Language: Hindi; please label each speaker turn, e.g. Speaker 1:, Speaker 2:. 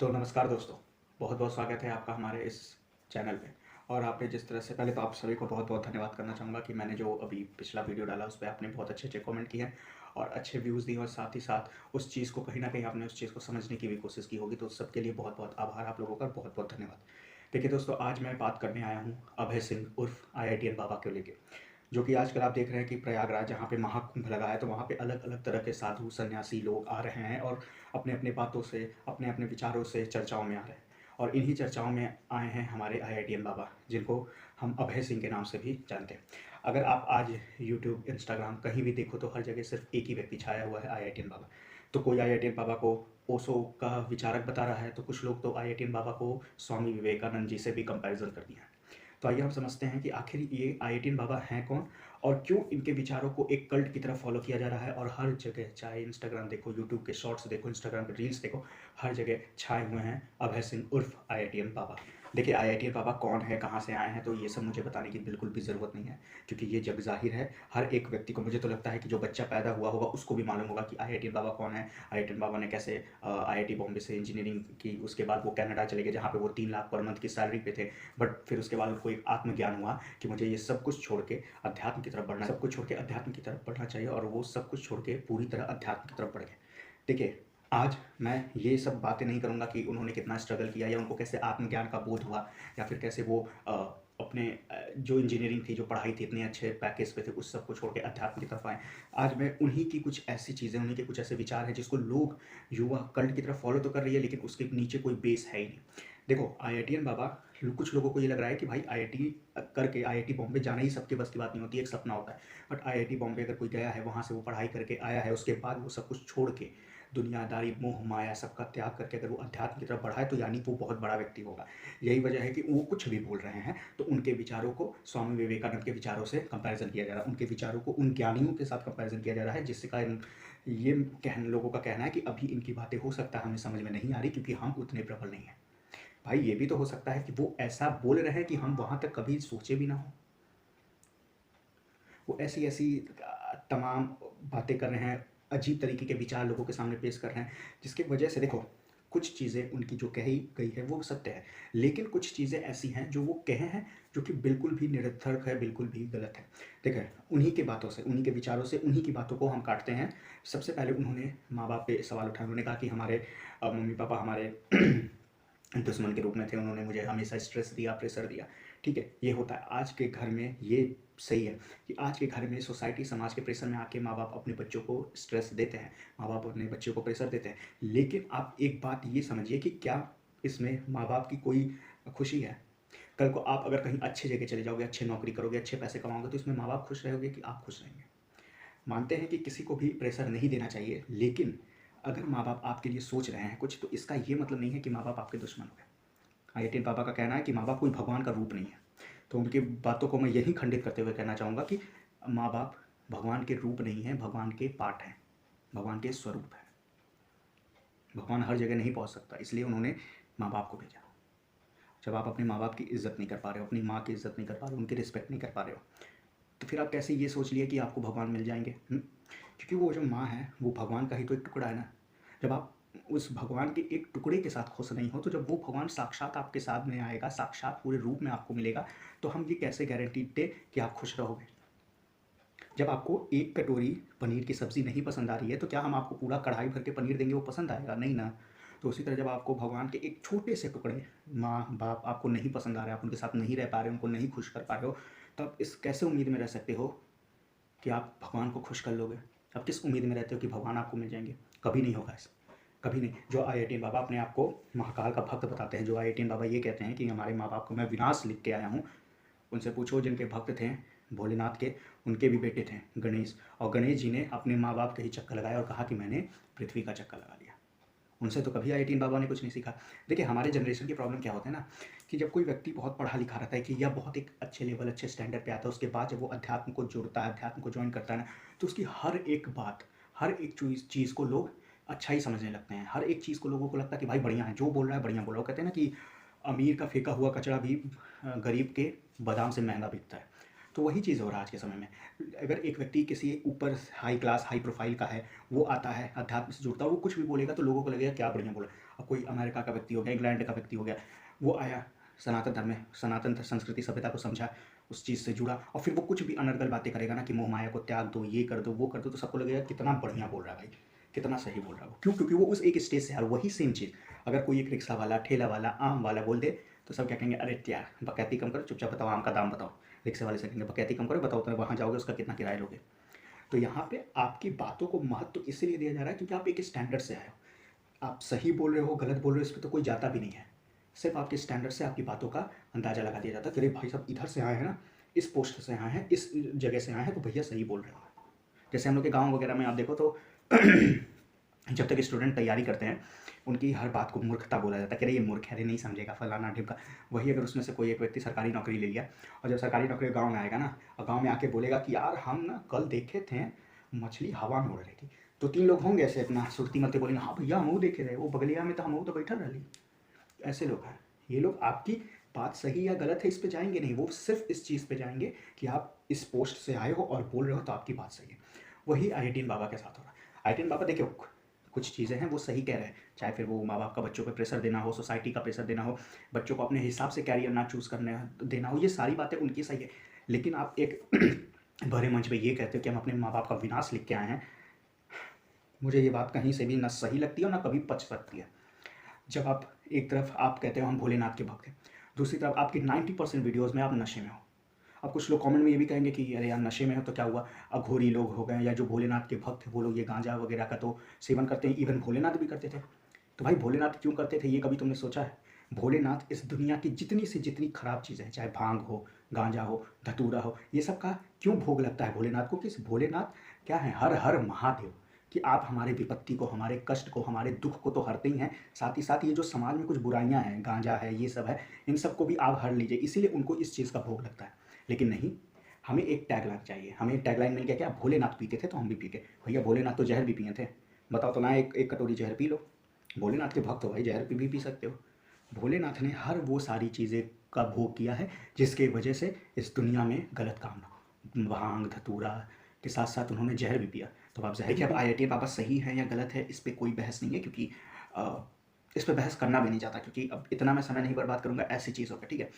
Speaker 1: तो नमस्कार दोस्तों, बहुत बहुत स्वागत है आपका हमारे इस चैनल पे। और आपने जिस तरह से पहले तो आप सभी को बहुत बहुत धन्यवाद करना चाहूँगा कि मैंने जो अभी पिछला वीडियो डाला उस पे आपने बहुत अच्छे अच्छे कमेंट किए हैं और अच्छे व्यूज़ दिए और साथ ही साथ उस चीज़ को कहीं ना कहीं आपने उस चीज़ को समझने की भी कोशिश की होगी, तो उस सब के लिए बहुत बहुत आभार आप लोगों का, बहुत बहुत धन्यवाद। देखिए दोस्तों, आज मैं बात करने आया हूँ अभय सिंह उर्फ IITN बाबा को लेके, जो कि आजकल आप देख रहे हैं कि प्रयागराज जहाँ पे महाकुंभ लगा है, तो वहाँ पे अलग अलग तरह के साधु सन्यासी लोग आ रहे हैं और अपने अपने बातों से, अपने अपने विचारों से चर्चाओं में आ रहे हैं। और इन्हीं चर्चाओं में आए हैं हमारे IITN बाबा, जिनको हम अभय सिंह के नाम से भी जानते हैं। अगर आप आज यूट्यूब, इंस्टाग्राम कहीं भी देखो तो हर जगह सिर्फ एक ही व्यक्ति छाया हुआ है, IITN बाबा। तो कोई IITN बाबा को ओशो का विचारक बता रहा है, तो कुछ लोग तो IITN बाबा को स्वामी विवेकानंद जी से भी कंपैरिजन कर दिया है। तो आइए हम समझते हैं कि आखिर ये IITN बाबा हैं कौन और क्यों इनके विचारों को एक कल्ट की तरह फॉलो किया जा रहा है और हर जगह, चाहे इंस्टाग्राम देखो, यूट्यूब के शॉर्ट्स देखो, इंस्टाग्राम के रील्स देखो, हर जगह छाए हुए हैं अभय सिंह उर्फ IITN बाबा। देखिए, IITN बाबा कौन है, कहाँ से आए हैं, तो ये सब मुझे बताने की बिल्कुल भी ज़रूरत नहीं है, क्योंकि ये जग ज़ाहिर है हर एक व्यक्ति को। मुझे तो लगता है कि जो बच्चा पैदा हुआ होगा उसको भी मालूम होगा कि IITN बाबा कौन है। IITN बाबा ने कैसे IIT बॉम्बे से इंजीनियरिंग की, उसके बाद वो कनाडा चले गए जहाँ पे वो 3 लाख पर मंथ की सैलरी पे थे। बट फिर उसके बाद उनको एक आत्मज्ञान हुआ कि मुझे ये सब कुछ छोड़ के अध्यात्म की तरफ बढ़ना, सब कुछ छोड़ के अध्यात्म की तरफ बढ़ना चाहिए, और वो सब कुछ छोड़ के पूरी तरह अध्यात्म की तरफ बढ़ गए। देखिए, आज मैं ये सब बातें नहीं करूँगा कि उन्होंने कितना स्ट्रगल किया या उनको कैसे आत्मज्ञान का बोध हुआ, या फिर कैसे वो अपने जो इंजीनियरिंग थी, जो पढ़ाई थी, इतने अच्छे पैकेज पे थे, उस सब को छोड़ के अध्यात्म की तरफ आए। आज मैं उन्हीं की कुछ ऐसी चीज़ें, उन्हीं के कुछ ऐसे विचार हैं जिसको लोग, युवा कल्ट की तरफ फॉलो तो कर रही है, लेकिन उसके नीचे कोई बेस है ही नहीं। देखो, IITN बाबा, कुछ लोगों को ये लग रहा है कि भाई IIT करके IIT बॉम्बे जाना ही सबके बस की बात नहीं होती, एक सपना होता है। बट IIT बॉम्बे अगर कोई गया है, वहाँ से वो पढ़ाई करके आया है, उसके बाद वो सब कुछ छोड़ के दुनियादारी, मोह माया सबका त्याग करके अगर वो अध्यात्म की तरफ बढ़ा है, तो यानी वो बहुत बड़ा व्यक्ति होगा। यही वजह है कि वो कुछ भी बोल रहे हैं तो उनके विचारों को स्वामी विवेकानंद के विचारों से कंपैरिजन किया जा रहा है, उनके विचारों को उन ज्ञानियों के साथ कंपैरिजन किया जा रहा है, जिससे कारण ये लोगों का कहना है कि अभी इनकी बातें हो सकता है हमें समझ में नहीं आ रही, क्योंकि हम उतने प्रबल नहीं हैं। भाई, ये भी तो हो सकता है कि वो ऐसा बोल रहे हैं कि हम वहाँ तक कभी सोचे भी ना हो। वो ऐसी ऐसी तमाम बातें कर रहे हैं, अजीब तरीके के विचार लोगों के सामने पेश कर रहे हैं, जिसकी वजह से देखो, कुछ चीज़ें उनकी जो कही गई है वो सत्य है, लेकिन कुछ चीज़ें ऐसी हैं जो वो कहे हैं जो कि बिल्कुल भी निरर्थक है, बिल्कुल भी गलत है। देखिए, उन्हीं के बातों से, उन्हीं के विचारों से, उन्हीं की बातों को हम काटते हैं। सबसे पहले उन्होंने माँ बाप पे सवाल उठाया। उन्होंने कहा कि हमारे मम्मी पापा हमारे दुश्मन के रूप में थे, उन्होंने मुझे हमेशा स्ट्रेस दिया, प्रेशर दिया। ठीक है, ये होता है आज के घर में, ये सही है कि आज के घर में सोसाइटी, समाज के प्रेशर में आके माँ बाप अपने बच्चों को स्ट्रेस देते हैं, माँ बाप अपने बच्चों को प्रेशर देते हैं। लेकिन आप एक बात ये समझिए कि क्या इसमें माँ बाप की कोई खुशी है? कल को आप अगर कहीं अच्छी जगह चले जाओगे, अच्छी नौकरी करोगे, अच्छे पैसे कमाओगे, तो इसमें माँ बाप खुश रहोगे कि आप खुश रहेंगे? मानते हैं कि किसी को भी प्रेशर नहीं देना चाहिए, लेकिन अगर माँ बाप आपके लिए सोच रहे हैं कुछ, तो इसका ये मतलब नहीं है कि माँ बाप आपके दुश्मन हो गए। IITN बाबा का कहना है कि माँ बाप कोई भगवान का रूप नहीं है। तो उनकी बातों को मैं यही खंडित करते हुए कहना चाहूँगा कि माँ बाप भगवान के रूप नहीं हैं, भगवान के पार्ट हैं, भगवान के स्वरूप हैं। भगवान हर जगह नहीं पहुँच सकता, इसलिए उन्होंने माँ बाप को भेजा। जब आप अपने माँ बाप की इज़्ज़त नहीं कर पा रहे हो, अपनी माँ की इज़्ज़त नहीं कर पा रहे हो, उनकी रिस्पेक्ट नहीं कर पा रहे हो, तो फिर आप कैसे ये सोच लिए कि आपको भगवान मिल जाएंगे? क्योंकि वो जो माँ है, वो भगवान का ही तो एक टुकड़ा है ना। जब आप उस भगवान के एक टुकड़े के साथ खुश नहीं हो, तो जब वो भगवान साक्षात आपके साथ में आएगा, साक्षात पूरे रूप में आपको मिलेगा, तो हम ये कैसे गारंटी दे कि आप खुश रहोगे? जब आपको एक कटोरी पनीर की सब्ज़ी नहीं पसंद आ रही है, तो क्या हम आपको पूरा कढ़ाई भर के पनीर देंगे, वो पसंद आएगा? नहीं ना। तो उसी तरह जब आपको भगवान के एक छोटे से टुकड़े, माँ बाप आपको नहीं पसंद आ रहे, आप उनके साथ नहीं रह पा रहे, उनको नहीं खुश कर पा रहे हो, तो आप इस कैसे उम्मीद में रह सकते हो कि आप भगवान को खुश कर लोगे? आप किस उम्मीद में रहते हो कि भगवान आपको मिल जाएंगे? कभी नहीं होगा ऐसा, कभी नहीं। जो IITN बाबा अपने आप को महाकाल का भक्त बताते हैं, जो IITN बाबा ये कहते हैं कि हमारे माँ बाप को मैं विनाश लिख के आया हूँ, उनसे पूछो जिनके भक्त थे भोलेनाथ के, उनके भी बेटे थे गणेश, और गणेश जी ने अपने माँ बाप के ही चक्कर लगाया और कहा कि मैंने पृथ्वी का चक्कर लगा लिया। उनसे तो कभी IITN बाबा ने कुछ नहीं सीखा। देखिए, हमारे जनरेशन की प्रॉब्लम क्या होता है ना, कि जब कोई व्यक्ति बहुत पढ़ा लिखा रहता है कि या बहुत एक अच्छे लेवल, अच्छे स्टैंडर्ड पे आता है, उसके बाद जब वो अध्यात्म को जुड़ता है, अध्यात्म को ज्वाइन करता है ना, तो उसकी हर एक बात, हर एक चीज़ को लोग अच्छा ही समझने लगते हैं। हर एक चीज़ को लोगों को लगता है कि भाई बढ़िया है, जो बोल रहा है बढ़िया बोल रहा है। वो कहते हैं ना कि अमीर का फेंका हुआ कचरा भी गरीब के बादाम से महंगा बिकता है। तो वही चीज़ हो रहा है आज के समय में। अगर एक व्यक्ति किसी ऊपर हाई क्लास, हाई प्रोफाइल का है, वो आता है, अध्यात्म से जुड़ता है, वो कुछ भी बोलेगा तो लोगों को लगेगा क्या बढ़िया बोला। अब कोई अमेरिका का व्यक्ति हो गया, इंग्लैंड का व्यक्ति हो गया, वो आया, सनातन धर्म में सनातन संस्कृति सभ्यता को समझा, उस चीज़ से जुड़ा, और फिर वो कुछ भी अनर्गल बातें करेगा ना कि मोह माया को त्याग दो, ये कर दो, वो कर दो, तो सबको लगेगा कितना बढ़िया बोल रहा है भाई, कितना सही बोल रहा है वो। क्यों? क्योंकि वो उस एक स्टेज से है। वही सेम चीज़ अगर कोई एक रिक्शा वाला, ठेला वाला, आम वाला बोल दे, तो सब क्या कहेंगे, अरे यार बकैती कम करो, चुपचाप बताओ आम का दाम बताओ। रिक्शे वाले से कहेंगे बकैती कम करो, बताओ तो वहाँ जाओगे उसका कितना किराया लोगे। तो यहाँ पे आपकी बातों को महत्व तो इसलिए दिया जा रहा है क्योंकि आप एक स्टैंडर्ड से आए हो। आप सही बोल रहे हो, गलत बोल रहे हो, इस पर तो कोई जाता भी नहीं है। सिर्फ आपके स्टैंडर्ड से आपकी बातों का अंदाजा लगा दिया जाता है कि अरे भाई साहब इधर से आए हैं ना, इस पोस्ट से आए हैं, इस जगह से आए हैं, तो भैया सही बोल रहे हो। जैसे हम लोग के गाँव वगैरह में आप देखो तो जब तक स्टूडेंट तैयारी करते हैं, उनकी हर बात को मूर्खता बोला जाता है कि अरे ये मूर्ख है, अरे नहीं समझेगा, फलाना ढिमका। वही अगर उसमें से कोई एक व्यक्ति सरकारी नौकरी ले लिया, और जब सरकारी नौकरी गाँव में आएगा ना, और गाँव में आके बोलेगा कि यार हम ना कल देखे थे मछली हवा में उड़ रही थी, तो 3 लोग होंगे ऐसे अपना सुरती मलते बोलेंगे, हाँ भैया हम देखे रहे, वो बगलिया में तो हम तो बैठा रही। ऐसे लोग हैं। ये लोग आपकी बात सही या गलत है इस पे जाएंगे नहीं, वो सिर्फ इस चीज़ पे जाएंगे कि आप इस पोस्ट से आए हो और बोल रहे हो तो आपकी बात सही है। वही आईआईटीएन बाबा के साथ हो रहा है। आईआईटीएन बाबा देखिए, कुछ चीज़ें हैं वो सही कह रहे हैं, चाहे फिर वो माँ बाप का बच्चों पे प्रेशर देना हो, सोसाइटी का प्रेशर देना हो, बच्चों को अपने हिसाब से कैरियर ना चूज़ करने देना हो, ये सारी बातें उनकी सही है। लेकिन आप एक बड़े मंच पे ये कहते हो कि हम अपने माँ बाप का विनाश लिख के आए हैं, मुझे ये बात कहीं से भी ना सही लगती है और ना कभी पच सकती है। जब आप एक तरफ आप कहते हो हम भोलेनाथ के भक्त हैं, दूसरी तरफ आपकी 90% वीडियोज़ में आप नशे में हो। अब कुछ लोग कमेंट में ये भी कहेंगे कि अरे यार नशे में हो तो क्या हुआ, अघोरी लोग हो गए या जो भोलेनाथ के भक्त हैं वो लोग ये गांजा वगैरह का तो सेवन करते हैं, इवन भोलेनाथ भी करते थे। तो भाई भोलेनाथ क्यों करते थे ये कभी तुमने सोचा है? भोलेनाथ इस दुनिया की जितनी से जितनी खराब चीज़ें हैं, चाहे भांग हो, गांजा हो, धतूरा हो, ये सब का क्यों भोग लगता है भोलेनाथ को? कि भोलेनाथ क्या है, हर हर महादेव, कि आप हमारे विपत्ति को, हमारे कष्ट को, हमारे दुख को तो हरते ही हैं, साथ ही साथ ये जो समाज में कुछ बुराइयां हैं, गांजा है, ये सब है, इन सबको भी आप हर लीजिए, इसीलिए उनको इस चीज़ का भोग लगता है। लेकिन नहीं, हमें एक टैगलाइन चाहिए, हमें एक टैगलाइन मिल गया क्या, भोलेनाथ पीते थे तो हम भी पी गए। भैया भोलेनाथ तो जहर भी पिए थे, बताओ तो ना, एक कटोरी जहर पी लो। भोलेनाथ के भक्त हो भाई, जहर भी पी सकते हो। भोलेनाथ ने हर वो सारी चीज़ें का भोग किया है जिसके वजह से इस दुनिया में गलत काम ना हो। भांग धतूरा के साथ साथ उन्होंने जहर भी पिया। तो आप जहर, देखिए अब आईआईटी बाबा सही है या गलत है इस पर कोई बहस नहीं है, क्योंकि इस पर बहस करना भी नहीं चाहता, क्योंकि अब इतना मैं समय नहीं बर्बाद करूँगा ऐसी चीज़ों पर, ठीक है।